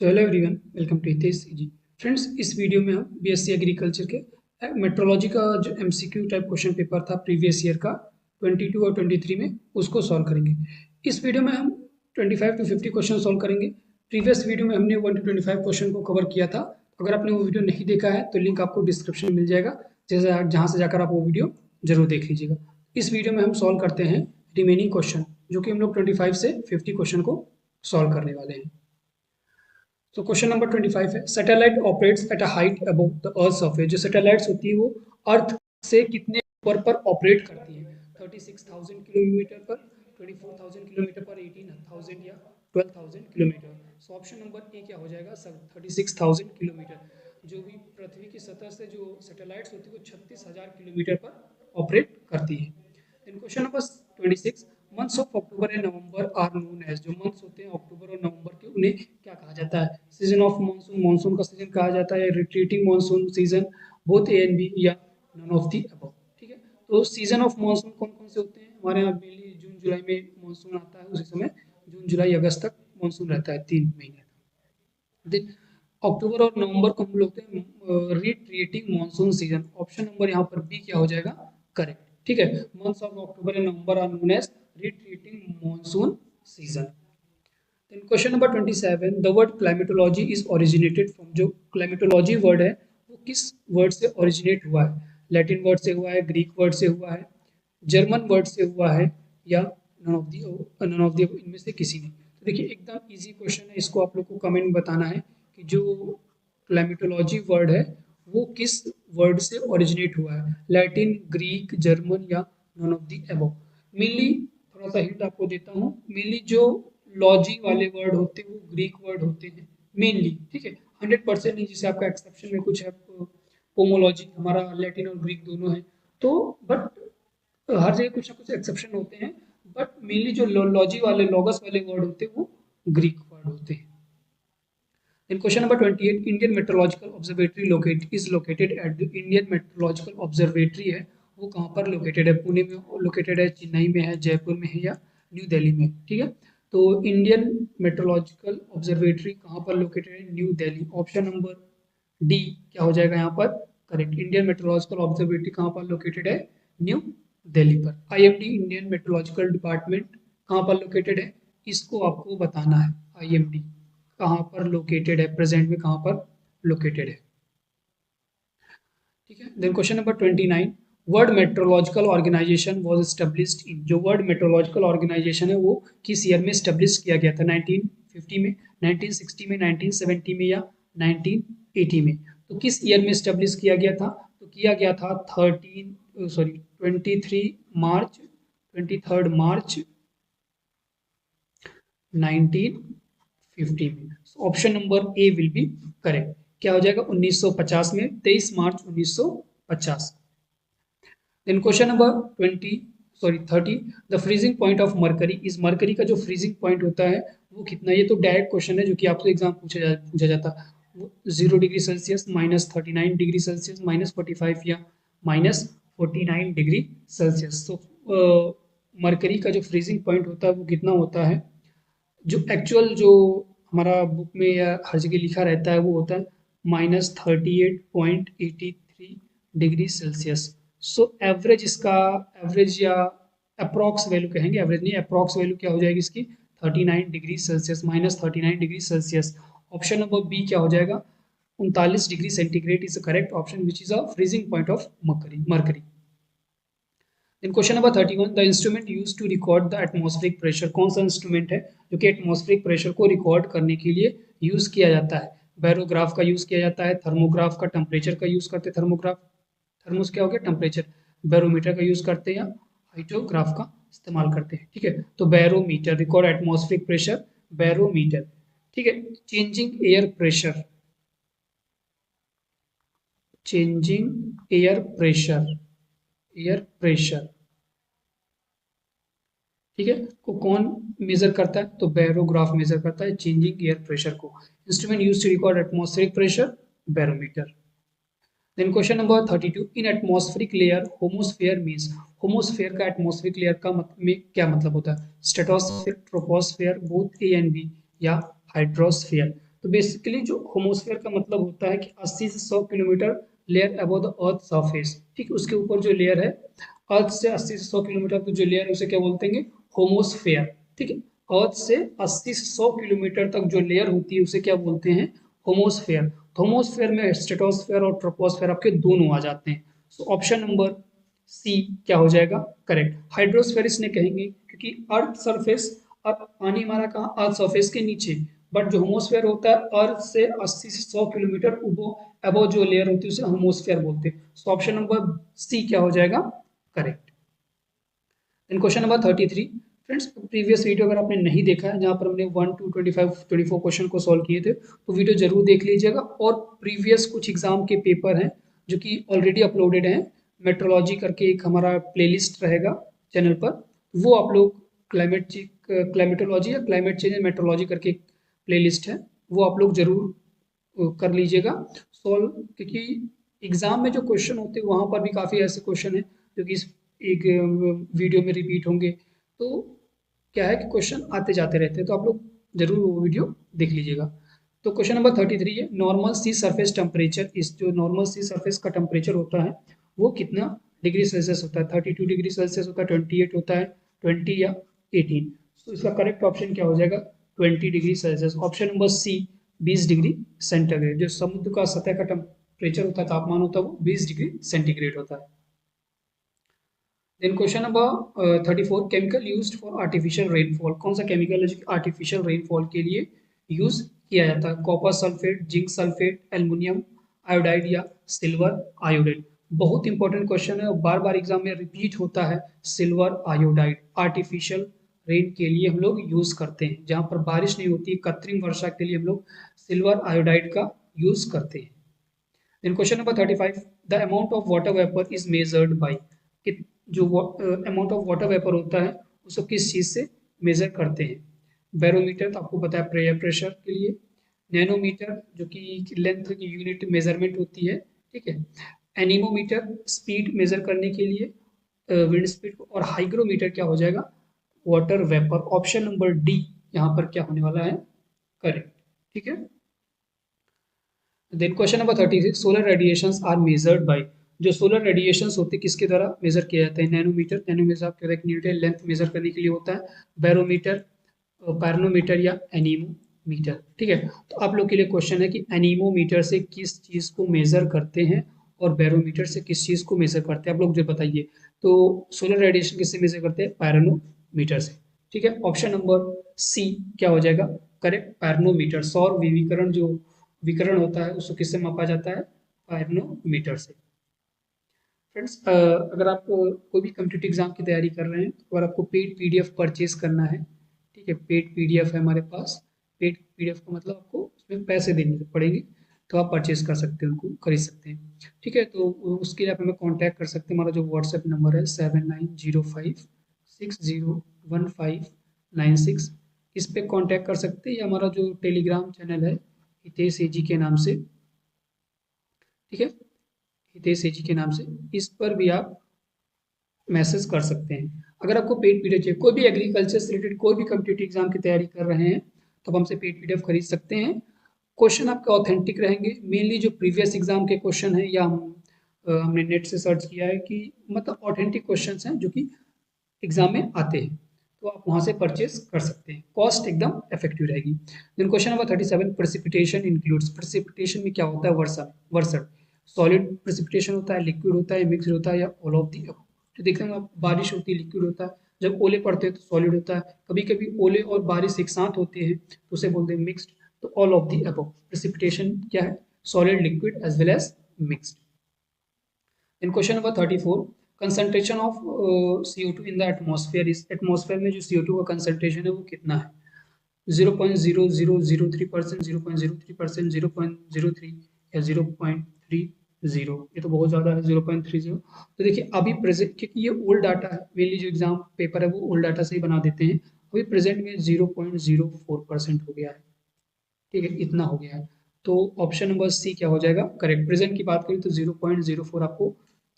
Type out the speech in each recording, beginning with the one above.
So hello everyone, welcome to Hitesh ji. Friends, इस video में हम बीएससी एग्रीकल्चर के मेट्रोलॉजी का जो एमसीक्यू टाइप क्वेश्चन पेपर था प्रीवियस ईयर का 22 और 23 में, उसको सॉल्व करेंगे। इस वीडियो में हम 25 टू 50 क्वेश्चन सॉल्व करेंगे। प्रीवियस वीडियो में हमने 1 to 25 क्वेश्चन को कवर किया था। अगर आपने वो वीडियो नहीं देखा है तो लिंक आपको डिस्क्रिप्शन में मिल जाएगा, जैसे जहाँ से जाकर आप वो वीडियो जरूर देख लीजिएगा। इस वीडियो में हम सॉल्व करते हैं रिमेनिंग क्वेश्चन, जो कि हम लोग 25 से 50 क्वेश्चन को सॉल्व करने वाले हैं। तो क्वेश्चन नंबर 25 है, satellite operates at a height above the earth surface. जो सैटेलाइट्स होती है वो अर्थ से कितने ऊपर पर ऑपरेट करती है? 36,000 किलोमीटर पर, 24,000 किलोमीटर पर, 18,000 या 12,000 किलोमीटर। सो ऑप्शन नंबर ए क्या हो जाएगा? 36,000 किलोमीटर। जो भी पृथ्वी की सतह से जो सैटेलाइट्स होती है वो 36,000 किलोमीटर पर ऑपरेट करती है। Then question number 26, months of October and November are known as. जो मंथ्स होते हैं अक्टूबर और नवंबर के, उन्हें क्या कहा जाता है? सीजन ऑफ मानसून, मानसून का सीजन कहा जाता है, retreating monsoon season, both A and B, या नन ऑफ दी अबव। ठीक है, तो सीजन ऑफ मानसून कौन कौन से होते हैं? हमारे यहाँ मेनली जून जुलाई में मानसून आता है, उसी समय जून जुलाई अगस्त तक मानसून रहता है, 3 महीने। देन अक्टूबर और नवंबर को हम लोग retreating monsoon season. Option number यहाँ पर बी क्या हो जाएगा? करेक्ट। ठीक है, months of October and November are known as retreating monsoon season. Then question number 27, the word climatology is originated from. जो क्लाइमेटोलॉजी वर्ड है वो किस वर्ड से ओरिजिनेट हुआ है? लैटिन वर्ड से हुआ है, ग्रीक वर्ड से हुआ है, जर्मन वर्ड से हुआ है, या नन ऑफ दी इनमें से किसी ने? तो देखिए, एकदम इजी क्वेश्चन है, इसको आप लोग को कमेंट में बताना है कि जो क्लाइमेटोलॉजी वर्ड है वो किस वर्ड से ओरिजिनेट हुआ है, लैटिन, ग्रीक, जर्मन, या none of the above. Mainly थोड़ा सा हिंट आपको देता हूँ, मेनली जो लॉजी वाले वर्ड होते हैं वो ग्रीक वर्ड होते हैं मेनली। ठीक है, 100% नहीं, जैसे आपका एक्सेप्शन में कुछ है, पोमोलॉजी हमारा लैटिन और ग्रीक दोनों है, तो बट हर जगह कुछ ना कुछ एक्सेप्शन होते हैं। बट मेनली जो लॉजी वाले, लॉगस वाले वर्ड होते हैं वो ग्रीक वर्ड होते हैं। In question number 28, Indian Meteorological Observatory is located at the Indian Meteorological Observatory है वो कहाँ पर लोकेटेड है? पुणे में लोकेटेड है, चेन्नई में है, जयपुर में है, या न्यू दिल्ली में? ठीक है, तो इंडियन मेट्रोलॉजिकल ऑब्जर्वेटरी कहाँ पर लोकेटेड है? New Delhi. Option number D क्या हो जाएगा यहाँ पर? करेक्ट। इंडियन मेट्रोलॉजिकल ऑब्जर्वेटरी कहाँ पर लोकेटेड है? न्यू दिल्ली पर। आईएमडी, इंडियन मेट्रोलॉजिकल डिपार्टमेंट, कहाँ पर लोकेटेड है? इसको आपको बताना है, आईएमडी कहाँ पर लोकेटेड है, प्रेजेंट में कहाँ पर लोकेटेड है। ठीक है, then question number 29, world metrological organization was established in. जो वर्ल्ड मेट्रोलॉजिकल ऑर्गेनाइजेशन है वो किस ईयर में एस्टेब्लिश किया गया था? 1950 में, 1960 में, 1970 में, या 1980 में? तो किस ईयर में एस्टेब्लिश किया गया था? तो किया गया था 23 मार्च 1950 में। Option number a will be correct. क्या हो जाएगा? 1950 में, 23 March 1950। Then question number 30, the freezing point of mercury is. Mercury का जो फ्रीजिंग पॉइंट होता है वो कितना? ये तो डायरेक्ट क्वेश्चन है जो कि आपसे एग्जाम पूछा जाता है। 0 डिग्री सेल्सियस, -39 डिग्री सेल्सियस, -45, या -49 डिग्री सेल्सियस। तो मरकरी का जो फ्रीजिंग पॉइंट होता है वो कितना होता है? जो एक्चुअल जो हमारा बुक में या हर जगह लिखा रहता है वो होता है -38.83 डिग्री सेल्सियस। सो एवरेज, इसका एवरेज या अप्रॉक्स वैल्यू कहेंगे, एवरेज नहीं, अप्रॉक्स वैल्यू क्या हो जाएगी इसकी? 39 degree Celsius, -39 degree Celsius. Option number b क्या हो जाएगा? 39 degree centigrade is correct option, which is a freezing point of mercury. In question number 31, द instrument use to record the atmospheric pressure. कौन सा इंस्ट्रूमेंट है जो कि एटमॉस्फेरिक प्रेशर को रिकॉर्ड करने के लिए यूज किया जाता है? बैरोग्राफ का यूज किया जाता है, थर्मोग्राफ का, टेम्परेचर का यूज करते हैं, थर्मोग्राफ, थर्मोस क्या हो गया? टेम्परेचर, बैरोमीटर का यूज करते हैं, या हाइड्रोग्राफ का इस्तेमाल करते हैं? ठीक है, तो barometer, record atmospheric pressure, barometer. ठीक है, changing air pressure, changing air pressure, air pressure, ठीक है, को कौन मेजर करता है? तो बैरोग्राफ मेजर करता है चेंजिंग एयर प्रेशर को। Instrument use to record atmospheric pressure, barometer. Then question number 32, in atmospheric layer homosphere means. Homosphere का एटमॉस्फेरिक लेयर का में क्या मतलब होता है? Stratosphere, troposphere, both A and B, या हाइड्रोस्फेयर? तो बेसिकली जो होमोस्फेयर का मतलब होता है कि 80 से 100 kilometre layer above the earth surface, ठीक है, उसके ऊपर जो लेयर है अर्थ से 80 से 100 किलोमीटर तक जो लेयर है उसे क्या बोलते हैं, होमोस्फेयर, ठीक है। अर्थ से 80 से 100 किलोमीटर तक जो लेयर होती है उसे क्या बोलते हैं, होमोस्फेयर। तो होमोस्फेयर में स्ट्रेटोस्फेयर और ट्रोपोस्फेयर आपके दोनों आ जाते हैं। सो ऑप्शन नंबर सी क्या हो जाएगा, करेक्ट। हाइड्रोस्फेयर इसने कहेंगे क्योंकि अर्थ सरफेस, अब पानी हमारा कहाँ, अर्थ सरफेस के नीचे, बट जो होमोस्फेयर होता है अर्थ से 80 से 100 किलोमीटर अबो जो लेयर होती है उसे होमोस्फेयर बोलते हैं। सो ऑप्शन नंबर सी क्या हो जाएगा, correct. Then question number 33। Friends previous video अगर आपने नहीं देखा है जहाँ पर हमने 1 to 25 24 क्वेश्चन को सॉल्व किए थे, तो वीडियो जरूर देख लीजिएगा। और प्रीवियस कुछ एग्जाम के पेपर हैं जो कि ऑलरेडी अपलोडेड हैं, मेट्रोलॉजी करके एक हमारा प्लेलिस्ट रहेगा चैनल पर, वो आप लोग क्लाइमेटोलॉजी या क्लाइमेट चेंज मेट्रोलॉजी करके एक प्लेलिस्ट है, वो आप लोग जरूर कर लीजिएगा सॉल्व, क्योंकि एग्जाम में जो क्वेश्चन होते हैं वहाँ पर भी काफ़ी ऐसे क्वेश्चन हैं जो कि इस एक वीडियो में रिपीट होंगे। तो क्या है कि क्वेश्चन आते जाते रहते हैं, तो आप लोग जरूर वो वीडियो देख लीजिएगा। तो क्वेश्चन नंबर 33 है, नॉर्मल सी सरफेस टेम्परेचर, इस जो नॉर्मल सी सरफेस का टेम्परेचर होता है वो कितना डिग्री सेल्सियस होता है, 32 डिग्री सेल्सियस होता है, 28 होता है, 20 या 18। तो इसका करेक्ट ऑप्शन क्या हो जाएगा, 20 degree Celsius. Option number C 20 degree centigrade. जो समुद्र का सतह का टेम्परेचर होता है, तापमान होता है, वो 20 डिग्री सेंटीग्रेड होता है। Then question number 34, chemical used for artificial rainfall, कौन सा केमिकल है जो आर्टिफिशियल रेनफॉल के लिए यूज किया जाता है, copper sulphate, zinc sulphate, aluminium iodide या सिल्वर आयोडाइड। बहुत इंपॉर्टेंट क्वेश्चन है और बार बार एग्जाम में रिपीट होता है। सिल्वर आयोडाइड आर्टिफिशियल रेन के लिए हम लोग यूज करते हैं, जहां पर बारिश नहीं होती, कृत्रिम वर्षा के लिए हम लोग सिल्वर आयोडाइड का यूज करते हैं। Then question number 35, the amount of water vapor is measured by, कि जो अमाउंट ऑफ वाटर वेपर होता है उसको किस चीज़ से मेजर करते हैं। बैरोमीटर तो आपको पता है प्रेशर के लिए, नैनोमीटर जो कि लेंथ की यूनिट मेजरमेंट होती है, ठीक है, एनीमोमीटर स्पीड मेजर करने के लिए, विंड स्पीड को, और हाइग्रोमीटर क्या हो जाएगा, water vapour. Option number D यहाँ पर क्या होने वाला है, करेक्ट, ठीक है। Then question number 36, solar radiations are measured by, जो सोलर रेडिएशंस होते हैं किसके द्वारा मेजर किए जाते हैं, नैनोमीटर, नैनोमीटर आपके एक यूनिट है लेंथ मेजर करने के लिए होता है, बैरोमीटर, पायरोनोमीटर या एनीमोमीटर, ठीक है। तो आप लोग के लिए क्वेश्चन है कि एनीमोमीटर से किस चीज़ को मेजर करते हैं और बैरोमीटर से किस चीज़ को मेजर करते हैं, आप लोग जो बताइए। तो सोलर रेडिएशन किससे मेजर करते हैं, पायरोनोमीटर से, ठीक है। ऑप्शन नंबर सी क्या हो जाएगा, करेक्ट, पायरोनोमीटर। सौर विकिरण जो विकर्ण होता है उसको किससे मापा जाता है, पायरोनोमीटर से। फ्रेंड्स अगर आप कोई भी कम्पिटिटिव एग्जाम की तैयारी कर रहे हैं तो अगर आपको पेड पीडीएफ परचेज करना है, ठीक है, पेड पीडीएफ है हमारे पास, पेड पीडीएफ का मतलब आपको उसमें पैसे देने पड़ेंगे, तो आप परचेज कर सकते हैं, उनको खरीद सकते हैं, ठीक है। तो उसके लिए आप हमें कॉन्टैक्ट कर सकते हैं, हमारा जो व्हाट्सएप नंबर है 7905601596, इस पर कॉन्टैक्ट कर सकते हैं, या हमारा जो टेलीग्राम चैनल है हितेश एजी के नाम से, ठीक है, हितेश एजी के नाम से, इस पर भी आप मैसेज कर सकते हैं। अगर आपको पेड पीडीएफ चाहिए, कोई भी एग्रीकल्चर से रिलेटेड कोई भी कम्पिटिटिव एग्जाम की तैयारी कर रहे हैं तो आप हमसे पेड पीडीएफ खरीद सकते हैं। क्वेश्चन आपके ऑथेंटिक रहेंगे, मेनली जो प्रीवियस एग्जाम के क्वेश्चन है या हमने नेट से सर्च किया है कि मतलब ऑथेंटिक क्वेश्चन हैं जो कि एग्जाम में आते हैं, तो आप वहाँ से परचेज कर सकते हैं, कॉस्ट एकदम इफेक्टिव रहेगी। Then question number 37, precipitation includes, precipitation में क्या होता है, वर्षा, वर्षण, सॉलिड प्रेसिपिटेशन होता है, लिक्विड होता है, मिक्स होता है, या ऑल ऑफ दी अबव। तो देखते हैं बारिश होती है लिक्विड होता है, जब ओले पड़ते हैं तो सॉलिड होता है, कभी कभी ओले और बारिश एक साथ होते हैं तो उसे बोलते हैं मिक्स्ड, तो all of the above. Precipitation क्या है, solid, liquid as well as mixed. In question number 34, concentration of CO2 in the atmosphere is, atmosphere में जो CO2 का कंसंट्रेशन है वो कितना है, 0.0003%, 0.03%, 0.03 या 0.30, ये तो बहुत ज़्यादा है 0.30। तो देखिए अभी प्रेजेंट, क्योंकि ये ओल्ड डाटा है, मेनली जो एग्जाम पेपर है वो ओल्ड डाटा से ही बना देते हैं, अभी प्रेजेंट में 0.04% हो गया है, ठीक है, इतना हो गया है। तो ऑप्शन नंबर सी क्या हो जाएगा, करेक्ट। प्रेजेंट की बात करें तो 0.04 आपको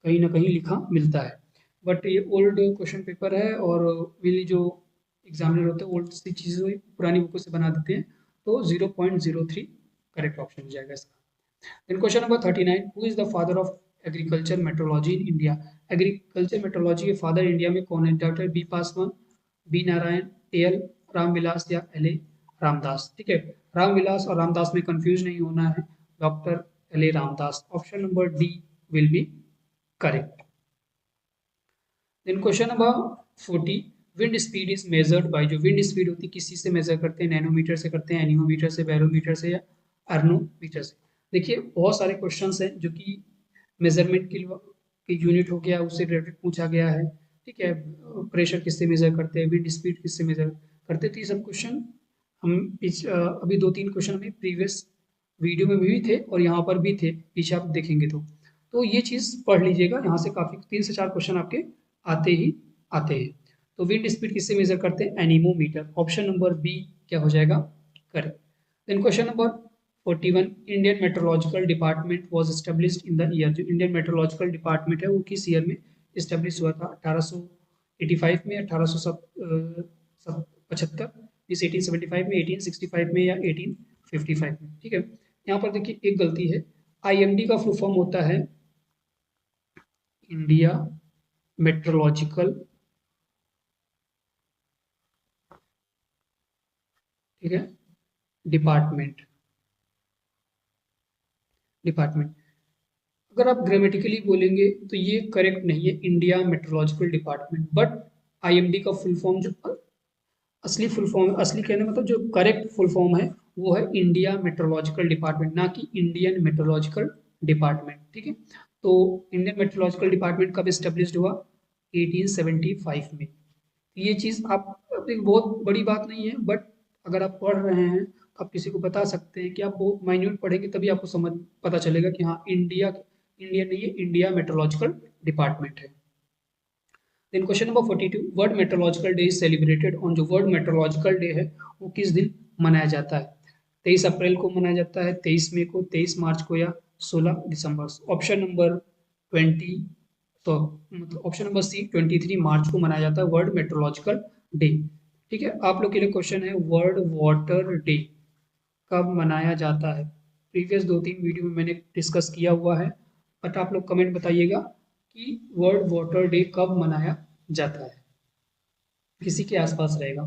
कहीं ना कहीं लिखा मिलता है, बट ये ओल्ड क्वेश्चन पेपर है और मेनली जो एग्जामिनर होते हैं ओल्ड सी चीज़ें पुरानी बुकों से बना देते हैं, तो 0.03 करेक्ट ऑप्शन हो जाएगा इसका। Then question number 39, who is the father of agriculture meteorology in India? Agriculture meteorology के फादर इंडिया में कौन है? Doctor B Paswan, B Narayan, L Ramvilas या एल ए रामदास? ठीक है, रामविलास और रामदास में कंफ्यूज नहीं होना है, doctor L A Ramdas. Option number D will be correct. Then question number 40, wind speed is measured by, जो विंड स्पीड होती है किसी से मेजर करते हैं? नैनोमीटर से करते हैं, एनिमोमीटर से, बैरोमीटर से या अर्नोमीटर से? देखिए बहुत सारे क्वेश्चंस हैं जो कि मेजरमेंट की यूनिट हो गया, उससे रिलेटेड पूछा गया है। ठीक है, प्रेशर किससे मेजर करते हैं, विंड स्पीड किससे मेजर करते हैं, तो ये सब क्वेश्चन हम अभी 2-3 क्वेश्चन हमें प्रीवियस वीडियो में भी थे और यहाँ पर भी थे, पीछे आप देखेंगे तो ये चीज़ पढ़ लीजिएगा, यहाँ से काफ़ी 3 से 4 क्वेश्चन आपके आते ही आते हैं। तो विंड स्पीड किससे मेजर करते हैं? एनीमोमीटर। ऑप्शन नंबर बी क्या हो जाएगा? Correct. Then question number 41, Indian meteorological department was established in the year, जो इंडियन मेट्रोलॉजिकल डिपार्टमेंट है वो किस ईयर में एस्टेब्लिश हुआ था? 1885 में, 1875, इस 1875 में, 1865 में या 1855 में? ठीक है, यहाँ पर देखिए एक गलती है, आईएमडी का फुल फॉर्म होता है इंडिया मेट्रोलॉजिकल, ठीक है, डिपार्टमेंट। अगर आप ग्रामेटिकली बोलेंगे तो ये करेक्ट नहीं है, India meteorological department, but IMD का फुल फॉर्म जो असली फुल फॉर्म, असली कहने मतलब जो करेक्ट फुल फॉर्म है वो है इंडिया मेट्रोलॉजिकल डिपार्टमेंट, ना कि इंडियन मेट्रोलॉजिकल डिपार्टमेंट। ठीक है, तो इंडियन मेट्रोलॉजिकल डिपार्टमेंट कब स्टेब्लिश्ड हुआ? 1875 में। ये चीज़ आप, एक बहुत बड़ी बात नहीं है, बट अगर आप पढ़ रहे हैं तो आप किसी को बता सकते हैं कि आप बहुत माइन्यूट पढ़ेंगे तभी आपको समझ पता चलेगा कि हाँ इंडिया नहीं है, इंडिया मेट्रोलॉजिकल डिपार्टमेंट है। Then question number 42, world meteorological day is celebrated on, जो वर्ल्ड मेट्रोलॉजिकल डे है वो किस दिन मनाया जाता है? 23 अप्रैल को मनाया जाता है, 23 मई को, 23 मार्च को या 16 दिसंबर? ऑप्शन नंबर 20, तो मतलब ऑप्शन नंबर सी 23 मार्च को मनाया जाता है वर्ल्ड मेट्रोलॉजिकल डे। ठीक है, आप लोग के लिए क्वेश्चन है, वर्ल्ड वाटर डे कब मनाया जाता है? प्रीवियस 2-3 वीडियो में मैंने डिस्कस किया हुआ है, बट आप लोग कमेंट बताइएगा कि वर्ल्ड वाटर डे कब मनाया जाता है, किसी के आसपास रहेगा।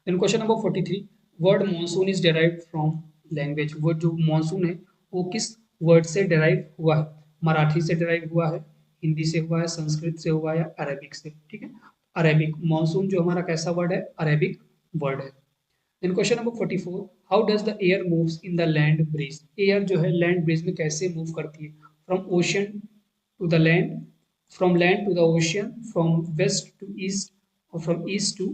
Then question number 43, word monsoon is derived from language, वो जो मॉनसून है वो किस वर्ड से डेराइव हुआ है? मराठी से डेराइव हुआ है, हिंदी से हुआ है, संस्कृत से हुआ है या अरेबिक से? ठीक है, अरेबिक, मॉनसून जो हमारा कैसा वर्ड है? अरेबिक वर्ड है। Then question number 44, how does the air moves in the land bridge? Air जो है लैंड ब्रिज में कैसे मूव करती है? From ocean to the land, from land to the ocean, from west to east और from east to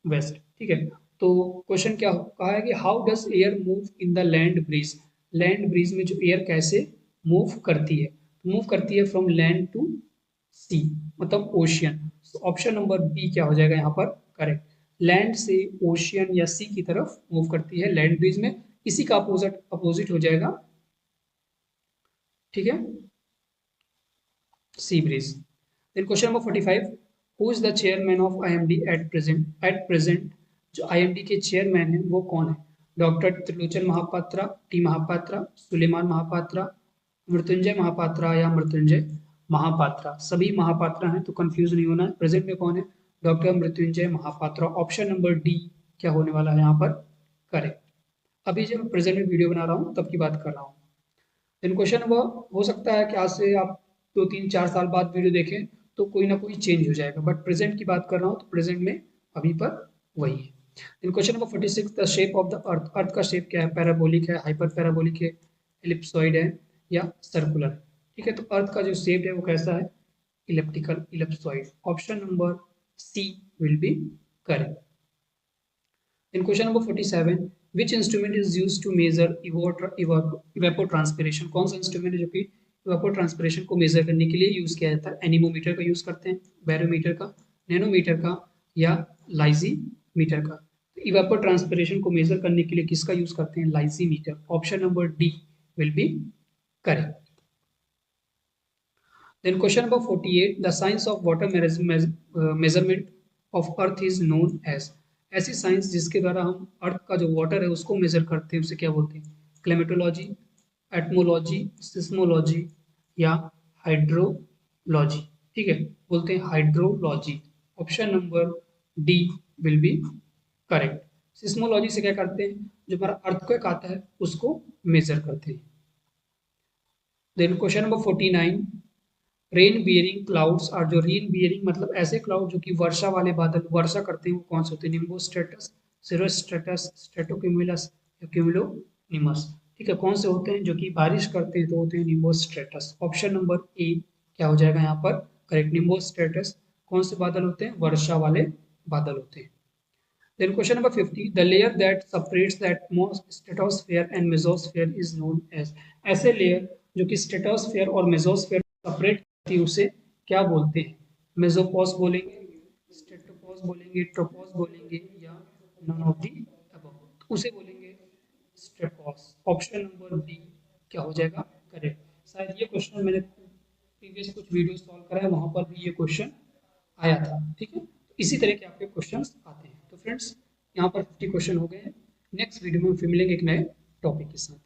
west? ठीक है, तो क्वेश्चन क्या कहा है कि how does air move in the land bridge, land bridge में जो एयर कैसे मूव करती है? मूव करती है फ्रॉम लैंड टू सी, मतलब ओशियन। ऑप्शन नंबर बी क्या हो जाएगा यहाँ पर? करेक्ट, लैंड से ओशियन या सी की तरफ मूव करती है लैंड ब्रिज में, इसी का अपोजिट हो जाएगा, ठीक है, sea bridge. Then question number 45, who is the chairman of IMD at present? At present जो आईएमडी के चेयरमैन है वो कौन है? डॉक्टर त्रिलोचन महापात्रा, टी महापात्रा, सुलेमान महापात्रा, मृत्युंजय महापात्रा या मृत्युंजय महापात्रा? सभी महापात्रा हैं तो कंफ्यूज नहीं होना है। प्रेजेंट में कौन है? Doctor Mrityunjay Mohapatra. Option number D क्या होने वाला है यहाँ पर? करेक्ट। अभी जब प्रेजेंट में वीडियो बना रहा हूँ तब की बात कर रहा हूँ। देन क्वेश्चन नंबर, हो सकता है कि आज से आप 2-3-4 साल बाद वीडियो देखें तो कोई ना कोई चेंज हो जाएगा, बट प्रेजेंट की बात कर रहा हूँ तो प्रेजेंट में अभी पर वही है। Then question number 46, the shape of the earth, earth का शेप क्या है? पैराबोलिक है, हाइपर पैराबोलिक है, एलिप्सॉइड है या सर्कुलर? ठीक है, तो अर्थ का जो शेप है वो कैसा है? Elliptical, ellipsoid. Option number C will be correct. In question number 47, which instrument is used to measure evapotranspiration? कौन सा इंस्ट्रूमेंट है जो कि evapotranspiration को मेजर करने के लिए यूज किया जाता है? एनीमोमीटर का यूज करते हैं, बैरोमीटर का, नैनोमीटर का या लाइजीमीटर का? evapotranspiration को मेजर करने के लिए किसका यूज करते हैं? Lysimeter. Option number D will be correct. Then question number 48, the science of water measurement of earth is known as? ऐसी साइंस जिसके द्वारा हम अर्थ का जो वाटर है उसको मेजर करते हैं उसे क्या बोलते हैं? क्लेमेटोलॉजी, एटमोलॉजी, सिस्मोलॉजी या हाइड्रोलॉजी। ठीक है, बोलते हैं hydrology. Option number D will be correct. Seismology से क्या करते हैं? जो हमारा अर्थक्वेक आता है उसको मेजर करते हैं। Then question number 49, rain bearing clouds are, जो रेन बियरिंग मतलब ऐसे क्लाउड जो कि वर्षा वाले बादल वर्षा करते हैं, वो कौन से होते हैं? निम्बोस्ट्रेटस, सिरोस्ट्रेटस, स्ट्रेटोक्यूमुलस या क्यूमुलोनिमस। ठीक है, कौन से होते हैं जो कि बारिश करते हैं? तो होते हैं निम्बोस्ट्रेटस। ऑप्शन नंबर ए क्या हो जाएगा यहाँ पर करेक्ट? निम्बोस्ट्रेटस। कौन से बादल होते हैं? वर्षा वाले बादल होते हैं। Then question number 50, the layer that separates the stratosphere and mesosphere is known as, ऐसे लेयर जो कि स्ट्रेटोस्फेयर और मेसोस्फेयर सेपरेट करती है उसे क्या बोलते हैं? मेसोपॉज बोलेंगे, स्ट्रेटोपॉज बोलेंगे, ट्रोपॉज बोलेंगे या नन ऑफ दी अबव? तो उसे बोलेंगे स्ट्रेटोपॉज। ऑप्शन नंबर बी क्या हो जाएगा करेक्ट। शायद ये क्वेश्चन मैंने प्रीवियस कुछ वीडियो सॉल्व करा है, वहां पर भी ये क्वेश्चन आया था। ठीक है, इसी तरह के आपके क्वेश्चंस आते हैं। तो फ्रेंड्स यहाँ पर 50 क्वेश्चन हो गए हैं। नेक्स्ट वीडियो में फिर मिलेंगे एक नए टॉपिक के साथ।